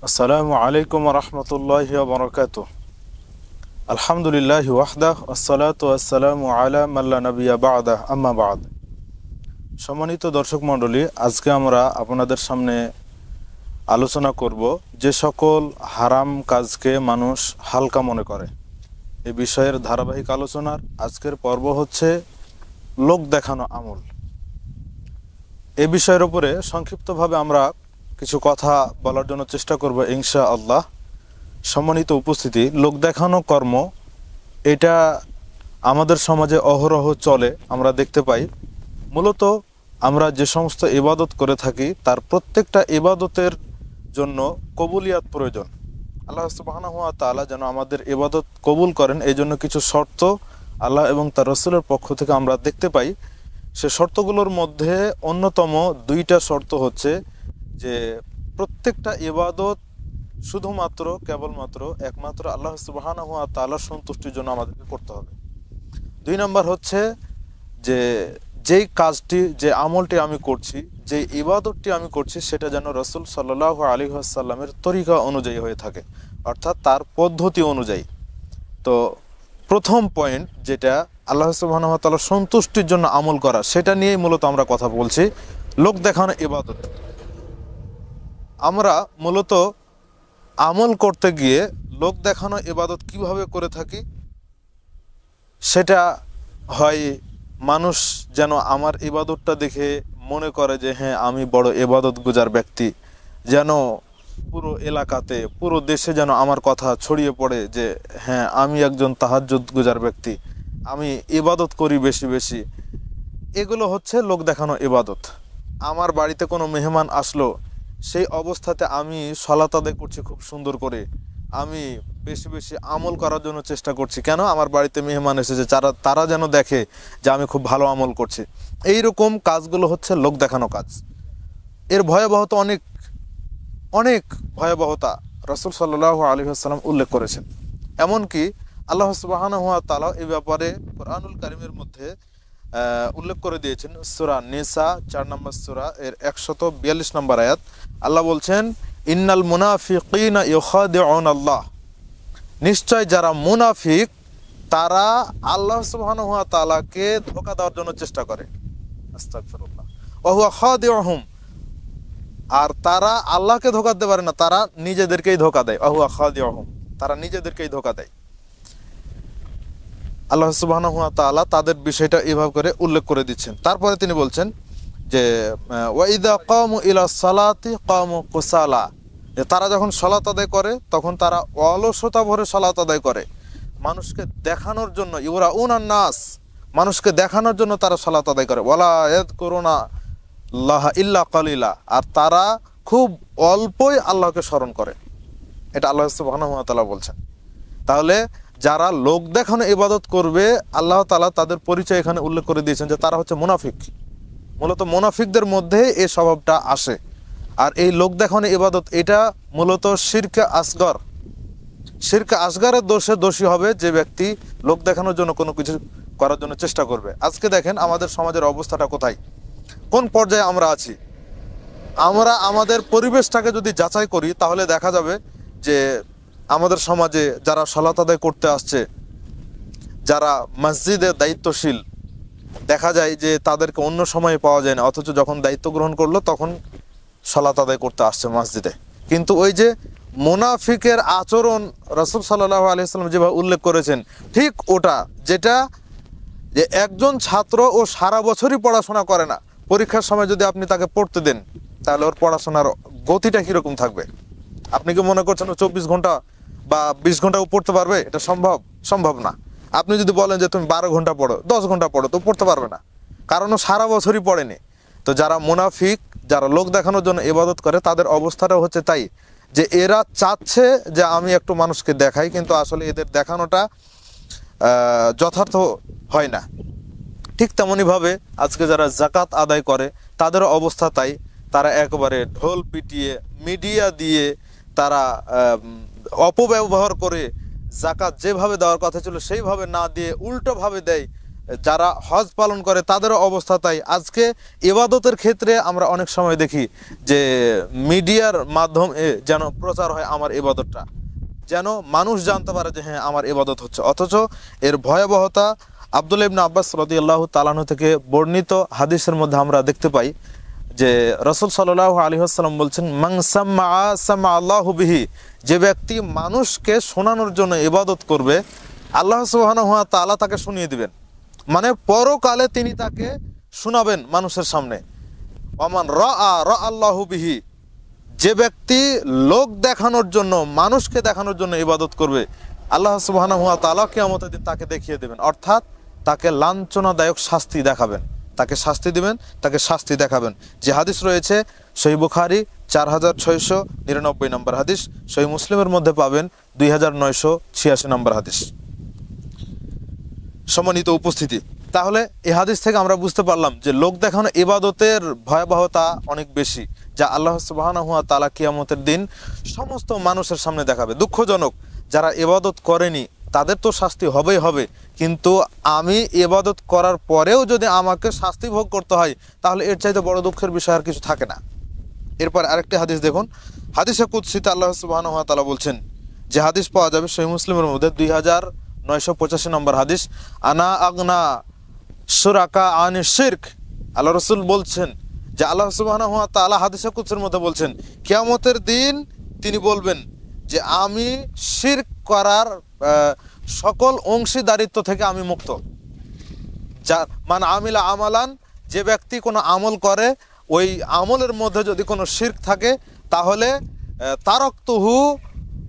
আসসালামু আলাইকুম রহমতুল্লাহি ওয়া বারাকাতুহু। আলহামদুলিল্লাহি ওয়াহদাহু আসসালাতু ওয়াসসালামু আলা মাল্লা নাবিয়্যা বা'দাহ, আম্মা বা'দ। সম্মানিত দর্শক মণ্ডলী, আজকে আমরা আপনাদের সামনে আলোচনা করব যে সকল হারাম কাজকে মানুষ হালকা মনে করে। এই বিষয়ের ধারাবাহিক আলোচনার আজকের পর্ব হচ্ছে লোক দেখানো আমল। এই বিষয়ের উপরে সংক্ষিপ্তভাবে আমরা কিছু কথা বলার জন্য চেষ্টা করব ইনশাআল্লাহ। সম্মানিত উপস্থিতি, লোক দেখানো কর্ম এটা আমাদের সমাজে অহরহ চলে, আমরা দেখতে পাই। মূলত আমরা যে সমস্ত ইবাদত করে থাকি তার প্রত্যেকটা ইবাদতের জন্য কবুলিয়াত প্রয়োজন। আল্লাহ সুবহানাহু ওয়া তাআলা যেন আমাদের ইবাদত কবুল করেন, এই জন্য কিছু শর্ত আল্লাহ এবং তার রাসূলের পক্ষ থেকে আমরা দেখতে পাই। সে শর্তগুলোর মধ্যে অন্যতম দুইটা শর্ত হচ্ছে যে প্রত্যেকটা ইবাদত শুধুমাত্র কেবলমাত্র একমাত্র আল্লাহ সুবহানাহু ওয়া তাআলার সন্তুষ্টির জন্য আমাদেরকে করতে হবে। দুই নম্বর হচ্ছে যে যেই কাজটি, যে আমলটি আমি করছি, যে ইবাদতটি আমি করছি, সেটা যেন রাসূল সাল্লাল্লাহু আলাইহি ওয়াসাল্লামের তরিকা অনুযায়ী হয়ে থাকে, অর্থাৎ তার পদ্ধতি অনুযায়ী। তো প্রথম পয়েন্ট যেটা আল্লাহ সুবহানাহু ওয়া তাআলার সন্তুষ্টির জন্য আমল করা, সেটা নিয়েই মূলত আমরা কথা বলছি। লোক দেখানো ইবাদত, আমরা মূলত আমল করতে গিয়ে লোক দেখানো ইবাদত কিভাবে করে থাকি, সেটা হয় মানুষ যেন আমার ইবাদতটা দেখে মনে করে যে হ্যাঁ, আমি বড় ইবাদত গুজার ব্যক্তি, যেন পুরো এলাকাতে, পুরো দেশে যেন আমার কথা ছড়িয়ে পড়ে যে হ্যাঁ, আমি একজন তাহাজ্জুদ গুজার ব্যক্তি, আমি ইবাদত করি বেশি বেশি। এগুলো হচ্ছে লোক দেখানো ইবাদত। আমার বাড়িতে কোনো মেহমান আসলো, সেই অবস্থাতে আমি সালাত আদায় করছি খুব সুন্দর করে, আমি বেশি বেশি আমল করার জন্য চেষ্টা করছি। কেন? আমার বাড়িতে মেহমান এসেছে, তারা যেন দেখে যে আমি খুব ভালো আমল করছি। এই রকম কাজগুলো হচ্ছে লোক দেখানো কাজ। এর ভয়াবহতা অনেক অনেক ভয়াবহতা রাসূল সাল্লাল্লাহু আলাইহি ওয়াসাল্লাম উল্লেখ করেছেন। এমনকি আল্লাহ সুবহানাহু ওয়া তাআলা এই ব্যাপারে কোরআনুল কারীমের মধ্যে উল্লেখ করে দিয়েছেন। সূরা নিসা 4 নম্বর সূরা এর 142 নম্বর আয়াত। আল্লাহ বলছেন, ইন্নাল মুনাফিকিনা ইউখাদিউন আল্লাহ, নিশ্চয় যারা মুনাফিক তারা আল্লাহ সুবহানাহু ওয়া তাআলাকে ধোঁকা দেওয়ার জন্য চেষ্টা করে। আস্তাগফিরুল্লাহ। ওয়া হুয়া খাদিউহুম, আর তারা আল্লাহকে ধোঁকা দিতে পারে না, তারা নিজেদেরকেই ধোঁকা দেয়। ওয়া হুয়া খাদিউহুম, তারা নিজেদেরকেই ধোঁকা দেয়। আল্লাহ সুবহানাহু ওয়া তাআলা তাদের বিষয়টা এভাবে করে উল্লেখ করে দিচ্ছেন। তারপরে তিনি বলছেন যে ওয়া ইযা কামু ইলা সালাতি কামু কুসালা, যে তারা যখন সালাত আদায় করে তখন তারা অলসতা ভরে সালাত আদায় করে, মানুষকে দেখানোর জন্য। ইউরাউনান নাস, মানুষকে দেখানোর জন্য তারা সালাত আদায় করে। ওয়ালা ইয়াযকুরুনা আল্লাহ ইল্লা কালিলা, আর তারা খুব অল্পই আল্লাহকে স্মরণ করে। এটা আল্লাহ সুবহানাহু ওয়া তাআলা বলছেন। তাহলে যারা লোক দেখানো ইবাদত করবে, আল্লাহ তাআলা তাদের পরিচয় এখানে উল্লেখ করে দিয়েছেন যে তারা হচ্ছে মুনাফিক। মূলত মুনাফিকদের মধ্যে এই স্বভাবটা আসে। আর এই লোক দেখানো ইবাদত এটা মূলত শিরকে আসগর। শিরকে আসগরের দোষে দোষী হবে যে ব্যক্তি লোক দেখানোর জন্য কোনো কিছু করার জন্য চেষ্টা করবে। আজকে দেখেন আমাদের সমাজের অবস্থাটা কোথায়, কোন পর্যায়ে আমরা আছি। আমরা আমাদের পরিবেশটাকে যদি যাচাই করি তাহলে দেখা যাবে যে আমাদের সমাজে যারা সালাত আদায় করতে আসছে, যারা মসজিদে দায়িত্বশীল, দেখা যায় যে তাদেরকে অন্য সময়ে পাওয়া যায় না, অথচ যখন দায়িত্ব গ্রহণ করলো তখন সালাত আদায় করতে আসছে মসজিদে। কিন্তু ওই যে মুনাফিকের আচরণ রাসূল সাল্লাল্লাহু আলাইহি ওয়াসাল্লাম যেভাবে উল্লেখ করেছেন, ঠিক ওটা, যেটা যে একজন ছাত্র ও সারা বছরই পড়াশোনা করে না, পরীক্ষার সময় যদি আপনি তাকে পড়তে দেন তাহলে ওর পড়াশোনার গতিটা কীরকম থাকবে? আপনি কি মনে করছেন ও 24 ঘন্টা বা 20 ঘন্টাও পড়তে পারবে? এটা সম্ভব না। আপনি যদি বলেন যে তুমি 12 ঘন্টা পড়ো, 10 ঘন্টা পড়ো, তো পড়তে পারবে না, কারণ ও সারা বছরই পড়েনি। তো যারা মুনাফিক, যারা লোক দেখানোর জন্য ইবাদত করে, তাদের অবস্থাটা হচ্ছে তাই, যে এরা চাচ্ছে যে আমি একটু মানুষকে দেখাই, কিন্তু আসলে এদের দেখানোটা যথার্থ হয় না। ঠিক তেমনইভাবে আজকে যারা যাকাত আদায় করে তাদের অবস্থা তাই। তারা একবারে ঢোল পিটিয়ে, মিডিয়া দিয়ে তারা অপব্যবহার করে যাকাত যেভাবে দেওয়ার কথা ছিল সেইভাবে না দিয়ে উল্টোভাবে দেয়, যারা হজ পালন করে তাদেরও অবস্থা তাই। আজকে ইবাদতের ক্ষেত্রে আমরা অনেক সময় দেখি যে মিডিয়ার মাধ্যমে যেন প্রচার হয় আমার ইবাদতটা, যেন মানুষ জানতে পারে যে হ্যাঁ আমার ইবাদত হচ্ছে, অথচ এর ভয়াবহতা আব্দুল্লাহ ইবনে আব্বাস রাদিয়াল্লাহু তাআলা আনহু থেকে বর্ণিত হাদিসের মধ্যে আমরা দেখতে পাই যে রাসূল সাল্লাল্লাহু আলাইহি ওয়াসাল্লাম বলছেন, মান সাম্মা সাম্মা আল্লাহু বিহি, যে ব্যক্তি মানুষকে শোনানোর জন্য ইবাদত করবে আল্লাহ সুবহানাহু ওয়া তাআলা তাকে শুনিয়ে দিবেন, মানে পরকালে তিনি তাকে শোনাবেন মানুষের সামনে। ওমান রা আল্লাহু বিহি, যে ব্যক্তি লোক দেখানোর জন্য মানুষকে দেখানোর জন্য ইবাদত করবে আল্লাহ সুবহানাহু ওয়া তাআলা কিয়ামতের দিন তাকে দেখিয়ে দেবেন, অর্থাৎ তাকে লাঞ্ছনাদায়ক শাস্তি দেখাবেন, তাকে শাস্তি দিবেন, তাকে শাস্তি দেখাবেন। যে হাদিস রয়েছে সহিহ বুখারী 4699 নম্বর হাদিস, সহিহ মুসলিমের মধ্যে পাবেন 2986 নম্বর হাদিস। সম্মানিত উপস্থিতি, তাহলে এই হাদিস থেকে আমরা বুঝতে পারলাম যে লোক দেখানো ইবাদতের ভয়াবহতা অনেক বেশি, যা আল্লাহ সুবহানাহু ওয়া তাআলা কিয়ামতের দিন সমস্ত মানুষের সামনে দেখাবে। দুঃখজনক, যারা ইবাদত করেনি তাদের তো শাস্তি হবেই হবে, কিন্তু আমি ইবাদত করার পরেও যদি আমাকে শাস্তি ভোগ করতে হয় তাহলে এর চাইতে বড় দুঃখের বিষয় আর কিছু থাকে না। এরপর আরেকটি হাদিস দেখুন, হাদিসে কুদসিতে আল্লাহ সুবহানাহু ওয়া তাআলা বলছেন, যে হাদিস পাওয়া যাবে সহিহ মুসলিমের মধ্যে 2985 নম্বর হাদিস, আনা আগনা শুরাকা আনি শিরক। আল্লাহ রাসূল বলছেন যে আল্লাহ সুবহানাহু ওয়া তাআলা হাদিসে কুদসির মধ্যে বলছেন, কিয়ামতের দিন তিনি বলবেন যে আমি শিরক করার সকল অংশীদারিত্ব থেকে আমি মুক্ত। যা মান আমিলা আমালান, যে ব্যক্তি কোনো আমল করে ওই আমলের মধ্যে যদি কোনো শিরক থাকে তাহলে তারাকতুহু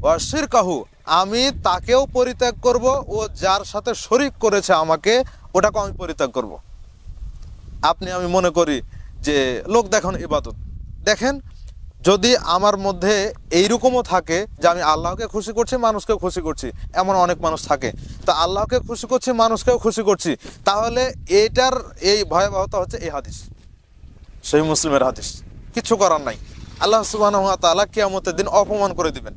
ওয়া শিরকাহু, আমি তাকেও পরিত্যাগ করব, ও যার সাথে শরিক করেছে আমাকে ওটাকে আমি পরিত্যাগ করব। আপনি আমি মনে করি যে লোক দেখানো ইবাদত, দেখেন যদি আমার মধ্যে এইরকমও থাকে যে আমি আল্লাহকে খুশি করছি মানুষকেও খুশি করছি, এমন অনেক মানুষ থাকে, তো আল্লাহকে খুশি করছি মানুষকেও খুশি করছি, তাহলে এটার এই ভয়াবহতা হচ্ছে এই হাদিস, সহিহ মুসলিমের হাদিস। কিছু করার নাই, আল্লাহ সুবহানাহু ওয়া তাআলা কিয়ামতের দিন অপমান করে দিবেন।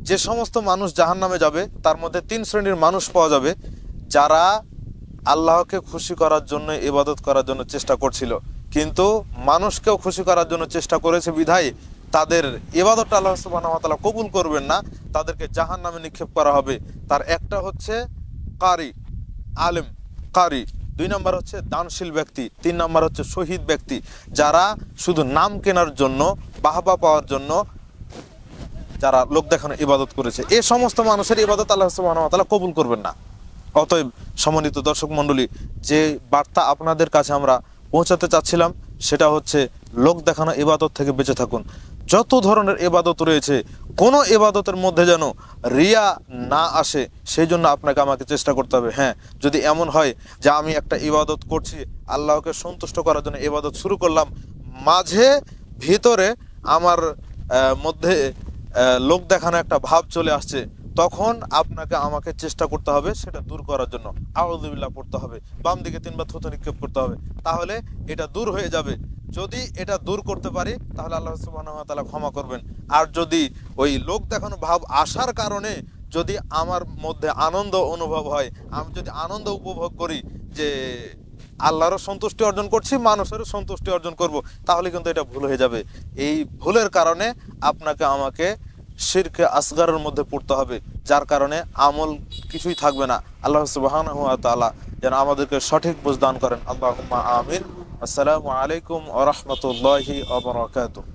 যে সমস্ত মানুষ জাহান্নামে যাবে তার মধ্যে 3 শ্রেণীর মানুষ পাওয়া যাবে, যারা আল্লাহকে খুশি করার জন্য ইবাদত করার জন্য চেষ্টা করছিল, কিন্তু মানুষকেও খুশি করার জন্য চেষ্টা করেছে বিধায় তাদের ইবাদতটা আল্লাহ সুবহানাহু ওয়া তাআলা কবুল করবেন না, তাদেরকে জাহান্নামে নিক্ষেপ করা হবে। তার একটা হচ্ছে কারি, আলেম কারি, 2 নম্বর হচ্ছে দানশীল ব্যক্তি, 3 নম্বর হচ্ছে শহীদ ব্যক্তি, যারা শুধু নাম কেনার জন্য বাহবা পাওয়ার জন্য যারা লোক দেখানো ইবাদত করেছে। এই সমস্ত মানুষের ইবাদত আল্লাহ সুবহানাহু ওয়া তাআলা কবুল করবেন না। অতএব সম্মানিত দর্শক মণ্ডলী, যে বার্তা আপনাদের কাছে আমরা পৌঁছাতে চাচ্ছিলাম সেটা হচ্ছে লোক দেখানো ইবাদত থেকে বেঁচে থাকুন। যত ধরনের ইবাদত রয়েছে কোনো ইবাদতের মধ্যে যেন রিয়া না আসে, সেই জন্য আপনাকে আমাকে চেষ্টা করতে হবে। হ্যাঁ, যদি এমন হয় যে আমি একটা ইবাদত করছি আল্লাহকে সন্তুষ্ট করার জন্য ইবাদত শুরু করলাম, মাঝে ভিতরে আমার মধ্যে লোক দেখানো একটা ভাব চলে আসছে, তখন আপনাকে আমাকে চেষ্টা করতে হবে সেটা দূর করার জন্য আউযুবিল্লাহ পড়তে হবে, বাম দিকে 3 বার থুতু নিক্ষেপ করতে হবে, তাহলে এটা দূর হয়ে যাবে। যদি এটা দূর করতে পারি তাহলে আল্লাহ সুবহানাহু ওয়া তাআলা ক্ষমা করবেন। আর যদি ওই লোক দেখানো ভাব আসার কারণে যদি আমার মধ্যে আনন্দ অনুভব হয়, আমি যদি আনন্দ উপভোগ করি যে আল্লাহরও সন্তুষ্টি অর্জন করছি মানুষেরও সন্তুষ্টি অর্জন করব, তাহলে কিন্তু এটা ভুল হয়ে যাবে। এই ভুলের কারণে আপনাকে আমাকে শিরকে আসগারের মধ্যে পড়তে হবে, যার কারণে আমল কিছুই থাকবে না। আল্লাহ সুবহানাহু ওয়া তাআলা যেন আমাদেরকে সঠিক বুঝ দান করেন। আল্লাহুম্মা আমিন। আসসালামু আলাইকুম ওয়া রাহমাতুল্লাহি ওয়া বারাকাতুহু।